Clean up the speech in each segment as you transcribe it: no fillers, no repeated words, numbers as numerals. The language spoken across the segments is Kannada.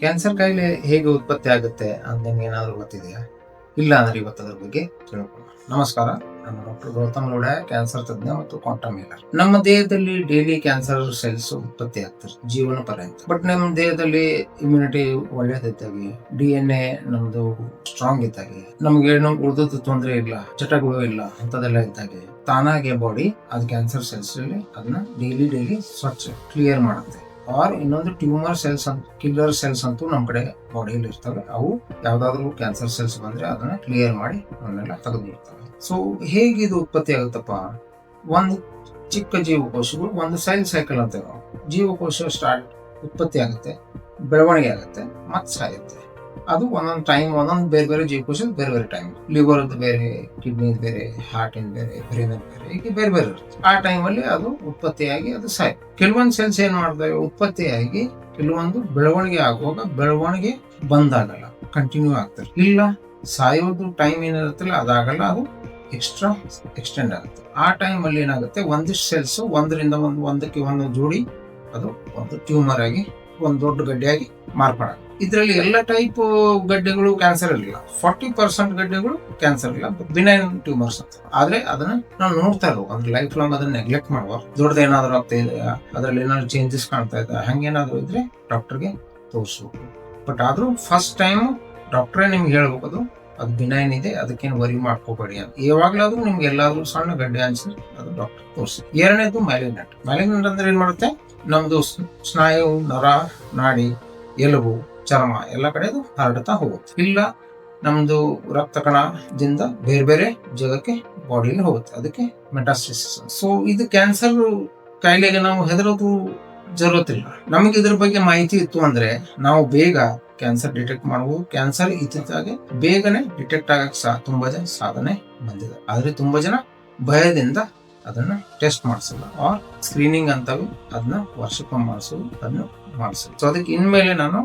ಕ್ಯಾನ್ಸರ್ ಕಾಯಿಲೆ ಹೇಗೆ ಉತ್ಪತ್ತಿ ಆಗುತ್ತೆ ಅಂತ ನಿಮ್ಗೆ ಏನಾದರೂ ಗೊತ್ತಿದೆಯಾ? ಇಲ್ಲ ಅಂದ್ರೆ ಇವತ್ತು ಅದ್ರ ಬಗ್ಗೆ ತಿಳ್ಕೊಳ್ಳೋಣ. ನಮಸ್ಕಾರ, ನಾನು ಡಾಕ್ಟರ್ ಗೌತಮ್ ಲೋಢ, ಕ್ಯಾನ್ಸರ್ ತಜ್ಞ ಮತ್ತು ಕ್ವಾಂಟಮ್ ಹೀಲರ್. ನಮ್ಮ ದೇಹದಲ್ಲಿ ಡೈಲಿ ಕ್ಯಾನ್ಸರ್ ಸೆಲ್ಸ್ ಉತ್ಪತ್ತಿ ಆಗ್ತದೆ ಜೀವನ ಪರ್ಯಂತ. ಬಟ್ ನಮ್ಮ ದೇಹದಲ್ಲಿ ಇಮ್ಯುನಿಟಿ ಒಳ್ಳೇದಿದ್ದಾಗೆ, DNA ನಮ್ದು ಸ್ಟ್ರಾಂಗ್ ಇದ್ದಾಗೆ, ನಮ್ಗೇನು ಉಳಿದದ್ದು ತೊಂದರೆ ಇಲ್ಲ, ಚಟಗಳು ಇಲ್ಲ ಅಂತದೆಲ್ಲ ಇದ್ದಾಗೆ ತಾನಾಗೆ ಬಾಡಿ ಅದು ಕ್ಯಾನ್ಸರ್ ಸೆಲ್ಸ್ ಅಲ್ಲಿ ಅದನ್ನ ಡೈಲಿ ಸ್ವಚ್ಛ ಕ್ಲಿಯರ್ ಮಾಡುತ್ತೆ. ಆರ್ ಇನ್ನೊಂದು ಟ್ಯೂಮರ್ ಸೆಲ್ಸ್ ಅಂತ, ಕಿಲ್ಲರ್ ಸೆಲ್ಸ್ ಅಂತೂ ನಮ್ಮ ಕಡೆ ಬಾಡಿಯಲ್ಲಿ ಇರ್ತವೆ. ಅವು ಯಾವ್ದಾದ್ರು ಕ್ಯಾನ್ಸರ್ ಸೆಲ್ಸ್ ಬಂದ್ರೆ ಅದನ್ನ ಕ್ಲಿಯರ್ ಮಾಡಿ ಅವನ್ನೆಲ್ಲ ತೆಗೆದುಬಿಡ್ತವೆ. ಸೊ ಹೇಗೆ ಇದು ಉತ್ಪತ್ತಿ ಆಗುತ್ತಪ್ಪ? ಒಂದು ಚಿಕ್ಕ ಜೀವಕೋಶಗಳು, ಒಂದು ಸೆಲ್ ಸೈಕಲ್ ಅಂತ, ಜೀವಕೋಶ ಉತ್ಪತ್ತಿ ಆಗುತ್ತೆ, ಬೆಳವಣಿಗೆ ಆಗುತ್ತೆ, ಮತ್ತೆ ಸಾಯುತ್ತೆ. ಅದು ಒಂದೊಂದು ಟೈಮ್, ಒಂದೊಂದು ಬೇರೆ ಬೇರೆ ಜೀವಕೋಶ ಬೇರೆ ಬೇರೆ ಟೈಮ್. ಲಿವರ್ ಬೇರೆ, ಕಿಡ್ನಿ ಬೇರೆ, ಹಾರ್ಟ್ ಬೇರೆ, ಬ್ರೈನ್ ಬೇರೆ, ಹೀಗೆ ಬೇರೆ ಬೇರೆ ಇರುತ್ತೆ. ಆ ಟೈಮಲ್ಲಿ ಅದು ಉತ್ಪತ್ತಿಯಾಗಿ ಅದು ಸಾಯ್ತು. ಕೆಲವೊಂದು ಸೆಲ್ಸ್ ಏನ್ ಮಾಡ್ತವೆ, ಉತ್ಪತ್ತಿಯಾಗಿ ಕೆಲವೊಂದು ಬೆಳವಣಿಗೆ ಆಗುವಾಗ ಬೆಳವಣಿಗೆ ಬಂದಾಗಲ್ಲ, ಕಂಟಿನ್ಯೂ ಆಗ್ತದೆ. ಇಲ್ಲ ಸಾಯೋದು ಟೈಮ್ ಏನಿರುತ್ತಲ್ಲ ಅದಾಗಲ್ಲ, ಅದು ಎಕ್ಸ್ಟೆಂಡ್ ಆಗುತ್ತೆ. ಆ ಟೈಮ್ ಅಲ್ಲಿ ಏನಾಗುತ್ತೆ, ಒಂದಿಷ್ಟು ಸೆಲ್ಸ್ ಒಂದರಿಂದ ಒಂದಕ್ಕೆ ಒಂದು ಜೋಡಿ ಅದು ಒಂದು ಟ್ಯೂಮರ್ ಆಗಿ ಒಂದು ದೊಡ್ಡ ಗಡ್ಡೆಯಾಗಿ ಮಾರ್ಪಾಡ. ಇದರಲ್ಲಿ ಎಲ್ಲ ಟೈಪ್ ಗಡ್ಡೆಗಳು ಕ್ಯಾನ್ಸರ್ ಇಲ್ಲ. 40% ಗಡ್ಡೆಗಳು ಕ್ಯಾನ್ಸರ್ ಇಲ್ಲ, ಬಿನೈನ್ ಟ್ಯೂಮರ್ಸ್ ಅಂತ. ಆದ್ರೆ ಅದನ್ನ ನಾವು ನೋಡ್ತಾ ಇರೋ ಒಂದು ಲೈಫ್ ಲಾಂಗ್ ಅದನ್ನ ನೆಗ್ಲೆಕ್ಟ್ ಮಾಡುವ. ದೊಡ್ಡದೇನಾದ್ರೂ ಆಗ್ತಾ ಇದೆ, ಅದ್ರಲ್ಲಿ ಏನಾದ್ರು ಚೇಂಜಸ್ ಕಾಣ್ತಾ ಇದೆ, ಹಂಗೇನಾದ್ರು ಇದ್ರೆ ಡಾಕ್ಟರ್ಗೆ ತೋರಿಸ್ಬೇಕು. ಬಟ್ ಆದ್ರೂ ಫಸ್ಟ್ ಟೈಮ್ ಡಾಕ್ಟ್ರೇ ನಿಮ್ಗೆ ಹೇಳ್ಬೇಕು ಅದು ಬಿನೈನ್ ಇದೆ, ಅದಕ್ಕೇನು ವರಿ ಮಾಡ್ಕೋಬೇಡಿ ಅಂತ. ಯಾವಾಗ್ಲಾದ್ರೂ ನಿಮ್ಗೆ ಎಲ್ಲಾದ್ರೂ ಸಣ್ಣ ಗಡ್ಡೆ ಅನ್ಸಿದ್ರೆ ಅದು ಡಾಕ್ಟರ್ ತೋರಿಸಿ. ಎರಡನೇದು ಮ್ಯಾಲಿಗ್ನೆಂಟ್ ಅಂದ್ರೆ ಏನ್ ಮಾಡುತ್ತೆ, ನಮ್ದು ಸ್ನಾಯು, ನರ, ನಾಡಿ, ಎಲುಬು, ಚರ್ಮ ಎಲ್ಲ ಕಡೆದು ಹರಡ್ತಾ ಹೋಗುತ್ತೆ. ಇಲ್ಲ ನಮ್ದು ರಕ್ತ ಕಣದಿಂದ ಬೇರೆ ಬೇರೆ ಜಾಗಕ್ಕೆ ಬಾಡಿಯಲ್ಲಿ ಹೋಗುತ್ತೆ, ಅದಕ್ಕೆ ಮೆಟಾಸ್ಟೇಸಿಸ್. ಸೊ ಇದು ಕ್ಯಾನ್ಸರ್ ಕಾಯಿಲೆಗೆ ನಾವು ಹೆದರೋದು ಜರುರತ್ತಿಲ್ಲ. ನಮ್ಗೆ ಇದ್ರ ಬಗ್ಗೆ ಮಾಹಿತಿ ಇತ್ತು ಅಂದ್ರೆ ನಾವು ಬೇಗ ಕ್ಯಾನ್ಸರ್ ಡಿಟೆಕ್ಟ್ ಮಾಡಬಹುದು. ಕ್ಯಾನ್ಸರ್ ಇತ್ತೀಚೆಗೆ ಬೇಗನೆ ಡಿಟೆಕ್ಟ್ ಆಗಕ್ಕೆ ತುಂಬಾ ಜನ ಸಾಧನೆ ಬಂದಿದೆ. ಆದ್ರೆ ತುಂಬಾ ಜನ ಭಯದಿಂದ ಅದನ್ನ ಟೆಸ್ಟ್ ಮಾಡಿಸಲ್ಲ, ಆರ್ ಸ್ಕ್ರೀನಿಂಗ್ ಅಂತವೆ ಅದನ್ನ ವರ್ಷಕ್ಕೊಮ್ಮೆ ಮಾಡಿಸೋದು, ಅದನ್ನ ಮಾಡಿಸೋದು. ಸೊ ಅದಕ್ಕೆ ಇನ್ಮೇಲೆ ನಾನು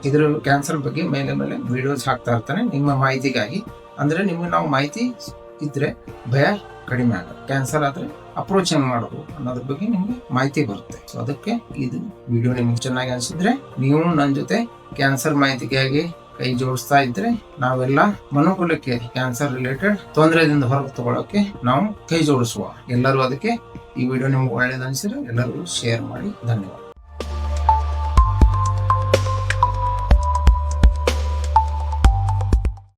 ಇದ್ರ ಕ್ಯಾನ್ಸರ್ ಬಗ್ಗೆ ಮೇಲೆ ವಿಡಿಯೋಸ್ ಹಾಕ್ತಾ ಇರ್ತಾನೆ ನಿಮ್ಮ ಮಾಹಿತಿಗಾಗಿ. ಅಂದ್ರೆ ನಿಮ್ಗೆ ನಾವು ಮಾಹಿತಿ ಇದ್ರೆ ಭಯ ಕಡಿಮೆ ಆಗುತ್ತೆ. ಕ್ಯಾನ್ಸರ್ ಆದ್ರೆ ಅಪ್ರೋಚ್ ಹೆಂಗ್ ಮಾಡೋದು ಅನ್ನೋದ್ರ ಬಗ್ಗೆ ನಿಮ್ಗೆ ಮಾಹಿತಿ ಬರುತ್ತೆ. ಸೊ ಅದಕ್ಕೆ ಇದು ವಿಡಿಯೋ ನಿಮ್ಗೆ ಚೆನ್ನಾಗಿ ಅನ್ಸಿದ್ರೆ ನೀವು ನನ್ನ ಜೊತೆ ಕ್ಯಾನ್ಸರ್ ಮಾಹಿತಿಗಾಗಿ ಕೈ ಜೋಡಿಸ್ತಾ ಇದ್ರೆ ನಾವೆಲ್ಲ ಮನುಕುಲಕ್ಕೆ ಕ್ಯಾನ್ಸರ್ ರಿಲೇಟೆಡ್ ತೊಂದರೆದಿಂದ ಹೊರಗೆ ತಗೊಳ್ಳೋಕೆ ನಾವು ಕೈ ಜೋಡಿಸುವ. ಎಲ್ಲರೂ ಅದಕ್ಕೆ ಈ ವಿಡಿಯೋ ನಿಮ್ಗೆ ಒಳ್ಳೇದು ಅನ್ಸಿದ್ರೆ ಎಲ್ಲರೂ ಶೇರ್ ಮಾಡಿ. ಧನ್ಯವಾದ.